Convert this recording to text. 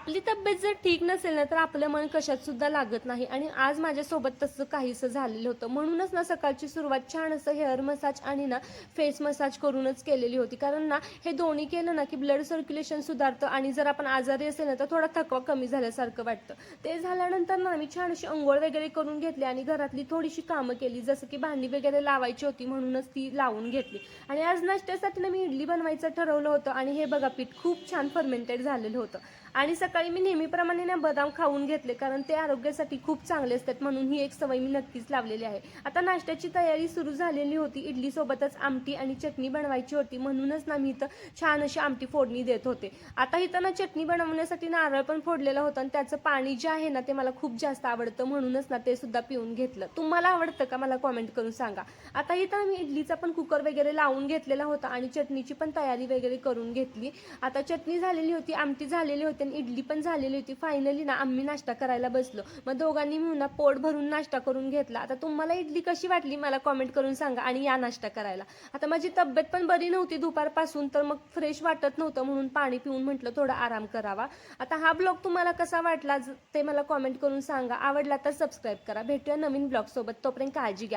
आपली तब्येत जर ठीक नसेल ना, तर आपलं मन कशात सुद्धा लागत नाही आणि आज माझ्यासोबत तसं काहीसं झालेलं होतं. म्हणूनच ना सकाळची सुरुवात छान असं हेअर मसाज आणि ना फेस मसाज करूनच केलेली होती. कारण ना हे दोन्ही केलं ना, की ब्लड सर्क्युलेशन सुधारतं आणि जर आपण आजारी असेल ना, तर थोडा थकवा कमी झाल्यासारखं वाटतं. ते झाल्यानंतर ना मी छान अशी अंघोळ वगैरे करून घेतली आणि घरातली थोडीशी कामं केली. जसं की भांडी वगैरे लावायची होती म्हणूनच ती लावून घेतली. आणि आज नाश्त्यासाठी ना मी इडली बनवायचं ठरवलं होतं आणि हे बघा पीठ खूप छान फर्मेंटेड झालेलं होतं. आणि सकाळी मी नेहमीप्रमाणे ना बदाम खाऊन घेतले कारण ते आरोग्यासाठी खूप चांगले असतात म्हणून ही एक सवय मी नक्कीच लावलेली आहे. आता नाश्त्याची तयारी सुरू झालेली होती. इडलीसोबतच आमटी आणि चटणी बनवायची होती म्हणूनच ना मी इथं छान अशी आमटी फोडणी देत होते. आता इथं ना चटणी बनवण्यासाठी नारळ पण फोडलेला होता आणि त्याचं पाणी जे आहे ना ते मला खूप जास्त आवडतं म्हणूनच ना ते सुद्धा पिऊन घेतलं. तुम्हाला आवडतं का मला कॉमेंट करून सांगा. आता इथं मी इडलीचा पण कुकर वगैरे लावून घेतलेला होता आणि चटणीची पण तयारी वगैरे करून घेतली. आता चटणी झालेली होती, आमटी झालेली होती आणि इडली पण झालेली होती. फायनली ना आम्ही नाश्ता करायला बसलो. मग दोघांनी मिळून ना पोट भरून नाश्ता करून घेतला. आता तुम्हाला इडली कशी वाटली मला कॉमेंट करून सांगा आणि या नाश्ता करायला. आता माझी तब्येत पण बरी नव्हती दुपारपासून तर मग फ्रेश वाटत नव्हतं म्हणून पाणी पिऊन म्हटलं थोडा आराम करावा. आता हा ब्लॉग तुम्हाला कसा वाटला ते मला कॉमेंट करून सांगा. आवडला तर सबस्क्राईब करा. भेटूया नवीन ब्लॉग सोबत. तोपर्यंत काळजी घ्या.